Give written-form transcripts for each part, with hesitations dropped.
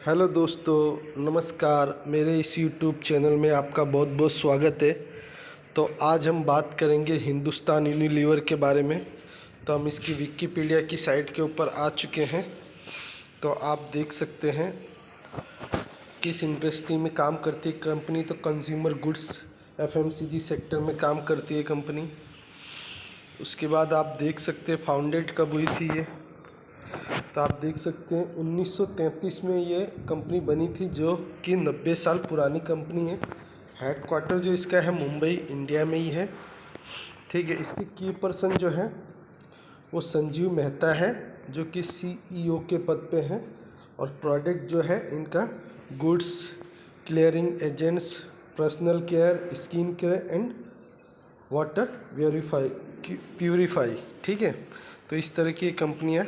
Hello दोस्तों, नमस्कार। मेरे इस यूट्यूब चैनल में आपका बहुत बहुत स्वागत है। तो आज हम बात करेंगे हिंदुस्तान यूनिलीवर के बारे में। तो हम इसकी विकिपीडिया की साइट के ऊपर आ चुके हैं। तो आप देख सकते हैं किस इंडस्ट्री में काम करती है कंपनी। तो कंज्यूमर गुड्स एफएमसीजी सेक्टर में काम करती है कंपनी। उसके बाद आप देख सकते हैं फाउंडेड कब हुई थी ये। तो आप देख सकते हैं 1933 में ये कंपनी बनी थी, जो कि 90 साल पुरानी कंपनी है। हेडक्वार्टर जो इसका है मुंबई, इंडिया में ही है। ठीक है। इसके की पर्सन जो है वो संजीव मेहता है, जो कि सीईओ के पद पे हैं। और प्रोडक्ट जो है इनका goods, clearing agents, personal care, skin care and water purify. ठीक है। तो इस तरह की कंपनियाँ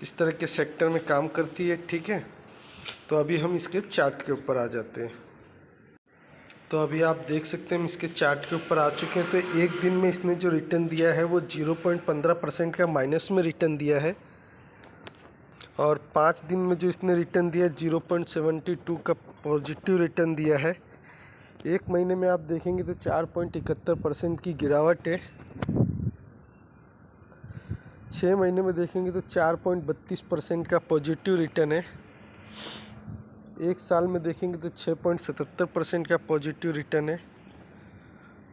इस तरह के सेक्टर में काम करती है। ठीक है। तो अभी हम इसके चार्ट के ऊपर आ जाते हैं। तो अभी आप देख सकते हैं हम इसके चार्ट के ऊपर आ चुके हैं। तो एक दिन में इसने जो रिटर्न दिया है वो 0.15% का माइनस में रिटर्न दिया है। और 5 दिन में जो इसने रिटर्न दिया 0.72 का पॉजिटिव रिटर्न दिया है। एक महीने में आप देखेंगे तो 4.71% की गिरावट है। 6 महीने में देखेंगे तो 4.32% का पॉजिटिव रिटर्न है। एक साल में देखेंगे तो 6.77% का पॉजिटिव रिटर्न है।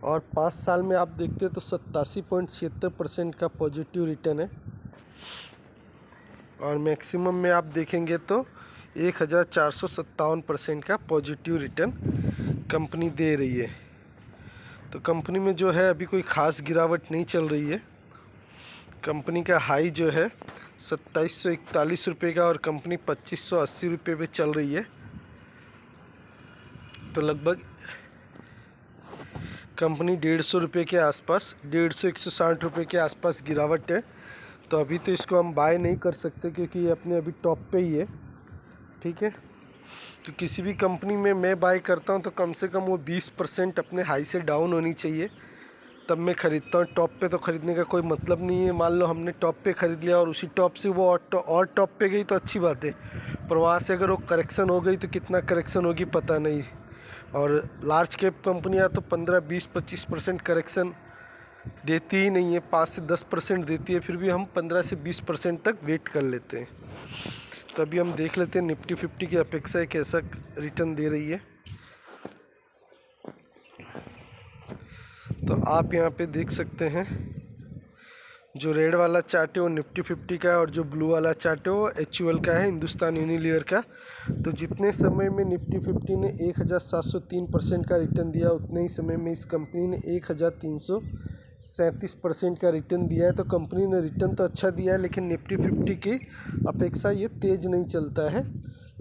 और 5 साल में आप देखते हैं तो 87.76% का पॉजिटिव रिटर्न है। और मैक्सिमम में आप देखेंगे तो 1457% का पॉजिटिव रिटर्न कंपनी दे रही है। तो कंपनी में जो है अभी कोई ख़ास गिरावट नहीं चल रही है। कंपनी का हाई जो है 2741 रुपये का और कंपनी 2580 रुपये पे चल रही है। तो लगभग कंपनी 150 रुपये के आसपास, 150-160 रुपये के आसपास गिरावट है। तो अभी तो इसको हम बाय नहीं कर सकते क्योंकि ये अपने अभी टॉप पे ही है। ठीक है। तो किसी भी कंपनी में मैं बाय करता हूँ तो कम से कम वो 20% अपने हाई से डाउन होनी चाहिए, तब मैं ख़रीदता हूँ। टॉप पे तो ख़रीदने का कोई मतलब नहीं है। मान लो हमने टॉप पे ख़रीद लिया और उसी टॉप से वो और टॉप पे गई तो अच्छी बात है, पर वहाँ से अगर वो करेक्शन हो गई तो कितना करेक्शन होगी पता नहीं। और लार्ज कैप कंपनियाँ तो 15, 20, 25% करेक्शन देती ही नहीं है, 5 से 10% देती है। फिर भी हम 15 से 20% तक वेट कर लेते हैं। तो अभी हम देख लेते हैं निफ्टी 50 की अपेक्षा कैसा रिटर्न दे रही है। तो आप यहाँ पे देख सकते हैं जो रेड वाला चार्ट है वो निफ्टी 50 का है और जो ब्लू वाला चार्ट है वो HUL का है, हिंदुस्तान यूनिलीवर का। तो जितने समय में निफ्टी 50 ने 1703% का रिटर्न दिया, उतने ही समय में इस कंपनी ने 1337% का रिटर्न दिया है। तो कंपनी ने रिटर्न तो अच्छा दिया है, लेकिन निफ्टी 50 की अपेक्षा ये तेज़ नहीं चलता है।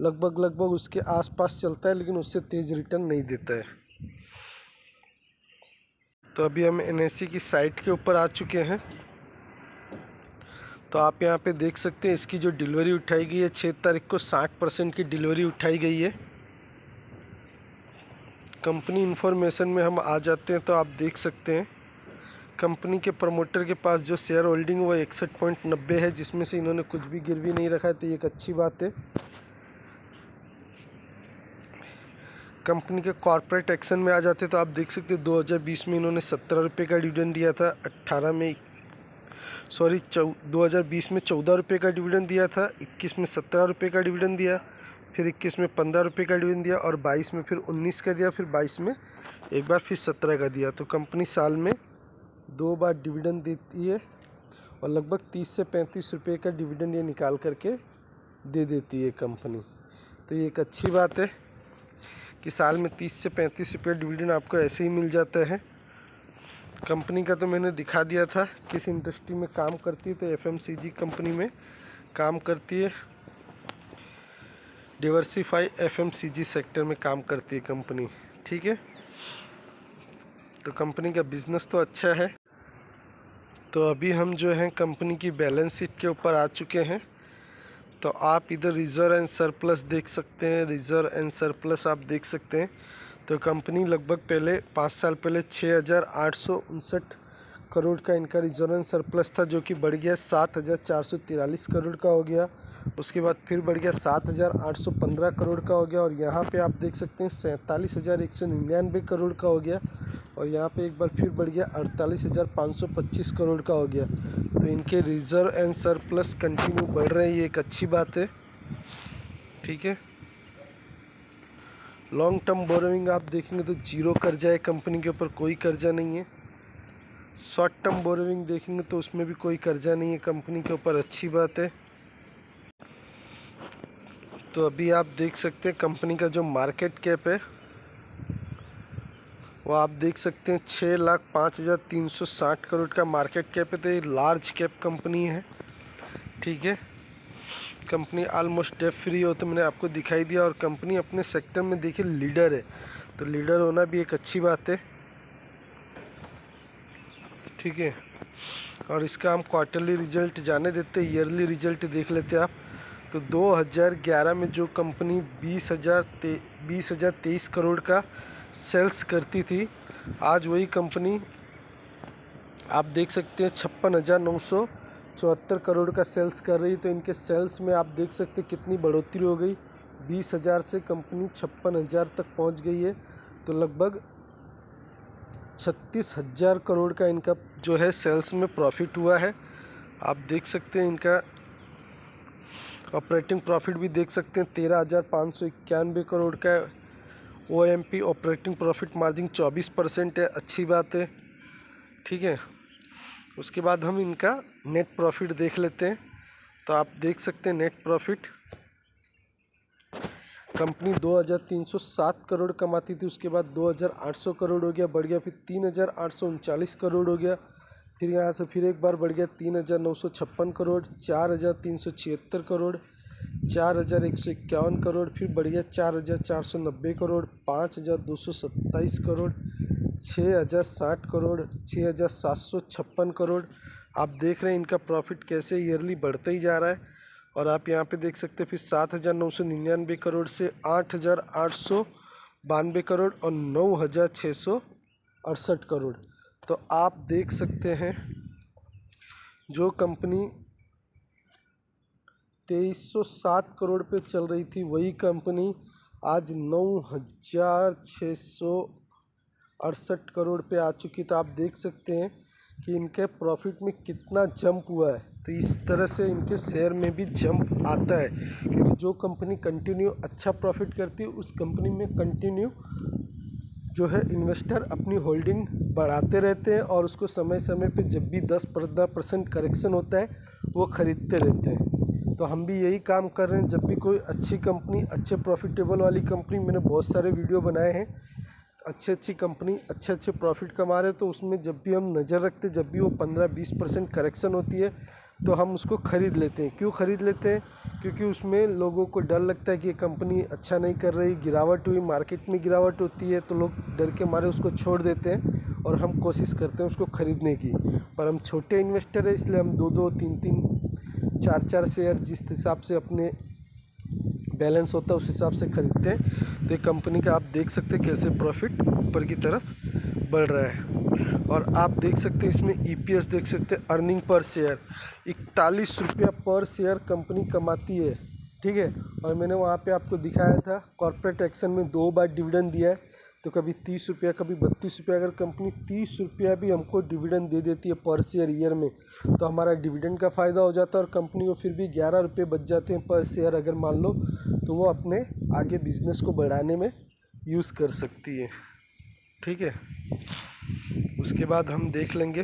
लगभग उसके आसपास चलता है, लेकिन उससे तेज़ रिटर्न नहीं देता है। तो अभी हम NSE की साइट के ऊपर आ चुके हैं। तो आप यहाँ पे देख सकते हैं इसकी जो डिलीवरी उठाई गई है 6 तारीख को 60% की डिलीवरी उठाई गई है। कंपनी इन्फॉर्मेशन में हम आ जाते हैं तो आप देख सकते हैं कंपनी के प्रमोटर के पास जो शेयर होल्डिंग वो 61.90 है, जिसमें से इन्होंने कुछ भी गिरवी नहीं रखा है, तो ये एक अच्छी बात है। कंपनी के कॉर्पोरेट एक्शन में आ जाते हैं तो आप देख सकते हैं 2020 में इन्होंने 17 रुपये का डिविडेंड दिया था। 2020 में 14 रुपये का डिविडेंड दिया था, 21 में 17 रुपये का डिविडेंड दिया, फिर 21 में 15 रुपये का डिविडेंड दिया और 22 में फिर 19 का दिया, फिर 22 में एक बार फिर 17 का दिया। तो कंपनी साल में 2 बार डिविडेंड देती है और लगभग 30 से 35 रुपये का डिविडेंड ये निकाल करके दे देती है कंपनी। तो ये एक अच्छी बात है कि साल में 30 से 35 रुपये डिविडेंड आपको ऐसे ही मिल जाता है। कंपनी का तो मैंने दिखा दिया था किस इंडस्ट्री में काम करती है। तो FMCG कंपनी में काम करती है, डिवर्सिफाई FMCG सेक्टर में काम करती है कंपनी। ठीक है। तो कंपनी का बिजनेस तो अच्छा है। तो अभी हम जो है कंपनी की बैलेंस शीट के ऊपर आ चुके हैं। तो आप इधर रिजर्व एंड सरप्लस देख सकते हैं। रिजर्व एंड सरप्लस आप देख सकते हैं। तो कंपनी लगभग पहले 5 साल पहले 6859 करोड़ का इनका रिजर्व सरप्लस था, जो कि बढ़ गया 7,443 करोड़ का हो गया। उसके बाद फिर बढ़ गया 7,815 करोड़ का हो गया। और यहाँ पे आप देख सकते हैं 47,199 करोड़ का हो गया। और यहाँ पे एक बार फिर बढ़ गया 48,525 करोड़ का हो गया। तो इनके रिजर्व एंड सरप्लस कंटिन्यू बढ़ रहे हैं, ये एक अच्छी बात है। ठीक है, लॉन्ग टर्म बोरोइंग आप देखेंगे तो जीरो कर्जा है, कंपनी के ऊपर कोई कर्जा नहीं है। शॉर्ट टर्म बोरोइंग देखेंगे तो उसमें भी कोई कर्जा नहीं है कंपनी के ऊपर, अच्छी बात है। तो अभी आप देख सकते हैं कंपनी का जो मार्केट कैप है वो आप देख सकते हैं 6,05,360 करोड़ का मार्केट कैप है। तो ये लार्ज कैप कंपनी है। ठीक है, कंपनी ऑलमोस्ट डेट फ्री हो तो मैंने आपको दिखाई दिया। और कंपनी अपने सेक्टर में देखिए लीडर है, तो लीडर होना भी एक अच्छी बात है। ठीक है, और इसका हम क्वार्टरली रिजल्ट जाने देते, ईयरली रिजल्ट देख लेते आप। तो 2011 में जो कंपनी 20,023 करोड़ का सेल्स करती थी, आज वही कंपनी आप देख सकते हैं 56,974 करोड़ का सेल्स कर रही। तो इनके सेल्स में आप देख सकते हैं कितनी बढ़ोतरी हो गई, 20,000 से कंपनी 56,000 तक पहुंच गई है। तो लगभग 36,000 करोड़ का इनका जो है सेल्स में प्रॉफिट हुआ है। आप देख सकते हैं इनका ऑपरेटिंग प्रॉफिट भी देख सकते हैं 13,591 करोड़ का। OMP ऑपरेटिंग प्रॉफिट मार्जिन 24% है, अच्छी बात है। ठीक है, उसके बाद हम इनका नेट प्रॉफिट देख लेते हैं। तो आप देख सकते हैं नेट प्रॉफिट कंपनी 2,307 करोड़ कमाती थी, उसके बाद 2,800 करोड़ हो गया, बढ़ गया फिर 3,839 करोड़ हो गया, फिर यहाँ से फिर एक बार बढ़ गया 3,956 करोड़, 4,376 करोड़, 4,151 करोड़, फिर बढ़ गया 4,490 करोड़, 5,227 करोड़, 6,060 करोड़, 6,756 करोड़। आप देख रहे हैं इनका प्रॉफिट कैसे ईयरली बढ़ता ही जा रहा है। और आप यहाँ पे देख सकते हैं फिर 7,999 करोड़ से 8,892 करोड़ और 9,668 करोड़। तो आप देख सकते हैं जो कंपनी 2,307 करोड़ पे चल रही थी, वही कंपनी आज 9,668 करोड़ पे आ चुकी। तो आप देख सकते हैं कि इनके प्रॉफिट में कितना जंप हुआ है। तो इस तरह से इनके शेयर में भी जंप आता है, क्योंकि जो कंपनी कंटिन्यू अच्छा प्रॉफिट करती है उस कंपनी में कंटिन्यू जो है इन्वेस्टर अपनी होल्डिंग बढ़ाते रहते हैं और उसको समय समय पे जब भी 10-15% करेक्शन होता है वो ख़रीदते रहते हैं। तो हम भी यही काम कर रहे हैं। जब भी कोई अच्छी कंपनी, अच्छे प्रॉफिटेबल वाली कंपनी, मैंने बहुत सारे वीडियो बनाए हैं, अच्छी कंपनी अच्छे प्रॉफिट कमा रहे, तो उसमें जब भी हम नज़र रखते, जब भी वो 15-20% करेक्शन होती है तो हम उसको ख़रीद लेते हैं। क्यों ख़रीद लेते हैं? क्योंकि उसमें लोगों को डर लगता है कि ये कंपनी अच्छा नहीं कर रही, गिरावट हुई, मार्केट में गिरावट होती है, तो लोग डर के मारे उसको छोड़ देते हैं और हम कोशिश करते हैं उसको ख़रीदने की। पर हम छोटे इन्वेस्टर हैं, इसलिए हम 2-2, 3-3, 4-4 शेयर जिस हिसाब से अपने बैलेंस होता है उस हिसाब से खरीदते हैं। तो ये कंपनी का आप देख सकते हैं कैसे प्रॉफिट ऊपर की तरफ बढ़ रहा है। और आप देख सकते हैं इसमें EPS देख सकते हैं, अर्निंग पर शेयर 41 रुपया पर शेयर कंपनी कमाती है। ठीक है, और मैंने वहाँ पे आपको दिखाया था कॉर्पोरेट एक्शन में 2 बार डिविडेंड दिया है, तो कभी 30 रुपया कभी 32 रुपया। अगर कंपनी 30 रुपया भी हमको डिविडेंड दे देती है पर शेयर ईयर में, तो हमारा डिविडेंड का फ़ायदा हो जाता है और कंपनी को फिर भी 11 रुपये बच जाते हैं पर शेयर अगर मान लो, तो वो अपने आगे बिजनेस को बढ़ाने में यूज़ कर सकती है। ठीक है, उसके बाद हम देख लेंगे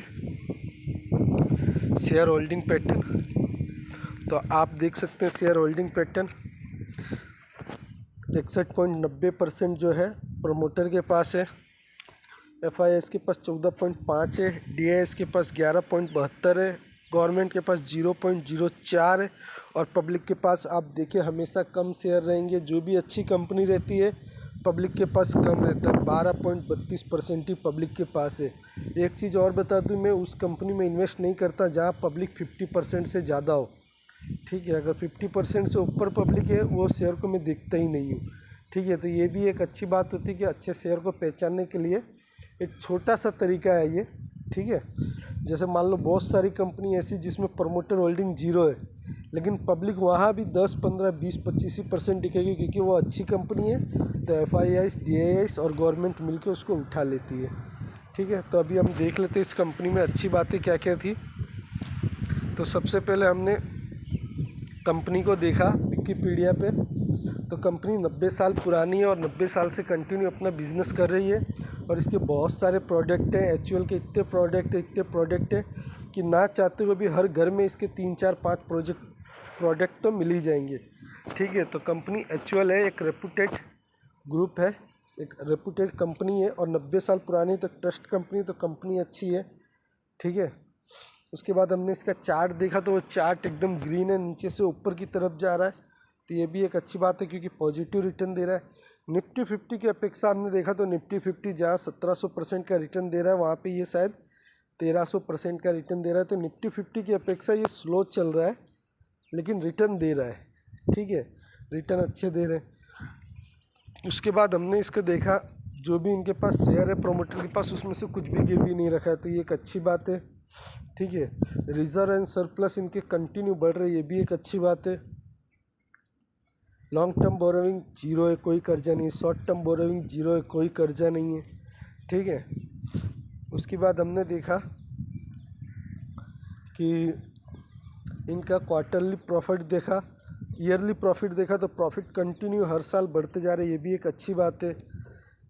शेयर होल्डिंग पैटर्न। तो आप देख सकते हैं शेयर होल्डिंग पैटर्न 61.90% जो है प्रमोटर के पास है, FIS के पास 14.5 है, DIS के पास 11.72 है, गवर्नमेंट के पास 0.04 है और पब्लिक के पास आप देखिए हमेशा कम शेयर रहेंगे। जो भी अच्छी कंपनी रहती है पब्लिक के पास कम रहता है, 12.32% ही पब्लिक के पास है। एक चीज़ और बता दूं, मैं उस कंपनी में इन्वेस्ट नहीं करता जहां पब्लिक 50% से ज़्यादा हो। ठीक है, अगर 50% से ऊपर पब्लिक है वो शेयर को मैं देखता ही नहीं हूँ। ठीक है, तो ये भी एक अच्छी बात होती है कि अच्छे शेयर को पहचानने के लिए एक छोटा सा तरीका है ये। ठीक है, जैसे मान लो बहुत सारी कंपनी ऐसी जिसमें प्रमोटर होल्डिंग जीरो है, लेकिन पब्लिक वहाँ भी 10, 15, 20, 25% दिखेगी, क्योंकि वो अच्छी कंपनी है। तो FIIs, DIIs और गवर्नमेंट मिलके उसको उठा लेती है। ठीक है, तो अभी हम देख लेते हैं इस कंपनी में अच्छी बातें क्या क्या थी। तो सबसे पहले हमने कंपनी को देखा विकिपीडिया पे। तो कंपनी 90 साल पुरानी है और 90 साल से कंटिन्यू अपना बिजनेस कर रही है, और इसके बहुत सारे प्रोडक्ट हैं। HUL के इतने प्रोडक्ट हैं कि ना चाहते हुए भी हर घर में इसके 3, 4, 5 प्रोडक्ट तो मिल ही जाएंगे। ठीक है, तो कंपनी HUL है, एक रेपुटेड ग्रुप है, एक रेपुटेड कंपनी है, और 90 साल पुरानी तो ट्रस्ट कंपनी, तो कंपनी अच्छी है। ठीक है, उसके बाद हमने इसका चार्ट देखा, तो वो चार्ट एकदम ग्रीन है, नीचे से ऊपर की तरफ जा रहा है। तो ये भी एक अच्छी बात है, क्योंकि पॉजिटिव रिटर्न दे रहा है। निफ्टी 50 की अपेक्षा हमने देखा तो निफ्टी 50 जहाँ 1700% का रिटर्न दे रहा है, वहाँ पे ये शायद 1300% का रिटर्न दे रहा है। तो निफ्टी 50 की अपेक्षा ये स्लो चल रहा है, लेकिन रिटर्न दे रहा है। ठीक है, रिटर्न अच्छे दे रहे हैं। उसके बाद हमने इसका देखा, जो भी इनके पास शेयर है प्रोमोटर के पास, उसमें से कुछ भी गिरवी नहीं रखा है, तो ये एक अच्छी बात है। ठीक है, रिजर्व एंड सरप्लस इनके कंटिन्यू बढ़ रहे हैं, ये भी एक अच्छी बात है। लॉन्ग टर्म बोरोइंग जीरो है, कोई कर्जा नहीं। शॉर्ट टर्म बोरोइंग जीरो है, कोई कर्जा नहीं है। ठीक है, उसके बाद हमने देखा कि इनका क्वार्टरली प्रॉफिट देखा, ईयरली प्रॉफिट देखा, तो प्रॉफिट कंटिन्यू हर साल बढ़ते जा रहे हैं, ये भी एक अच्छी बात है।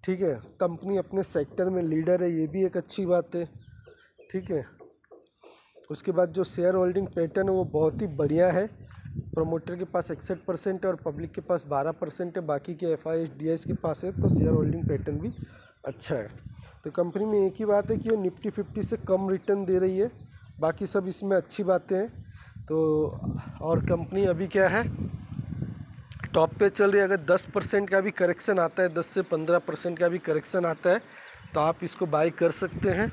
ठीक है, कंपनी अपने सेक्टर में लीडर है, ये भी एक अच्छी बात है। ठीक है, उसके बाद जो शेयर होल्डिंग पैटर्न है वो बहुत ही बढ़िया है। प्रमोटर के पास 61% है और पब्लिक के पास 12% है, बाकी के FIIs, DIIs के पास है, तो शेयर होल्डिंग पैटर्न भी अच्छा है। तो कंपनी में एक ही बात है कि वो निफ्टी 50 से कम रिटर्न दे रही है, बाकी सब इसमें अच्छी बातें हैं। तो और कंपनी अभी क्या है, टॉप पे चल रही है। अगर 10% का भी करेक्शन आता है, 10 से 15% का भी करेक्शन आता है, तो आप इसको बाई कर सकते हैं।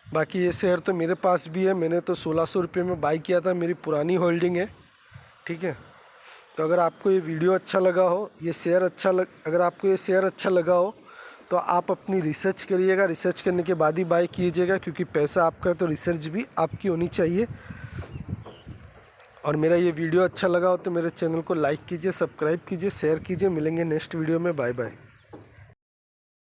बाकी ये शेयर तो मेरे पास भी है, मैंने तो 1600 रुपये में बाई किया था, मेरी पुरानी होल्डिंग है। ठीक है, तो अगर आपको ये वीडियो अच्छा लगा हो, ये शेयर अगर आपको ये शेयर अच्छा लगा हो, तो आप अपनी रिसर्च करिएगा, रिसर्च करने के बाद ही बाई कीजिएगा, क्योंकि पैसा आपका है तो रिसर्च भी आपकी होनी चाहिए। और मेरा ये वीडियो अच्छा लगा हो तो मेरे चैनल को लाइक कीजिए, सब्सक्राइब कीजिए, शेयर कीजिए। मिलेंगे नेक्स्ट वीडियो में, बाय बाय।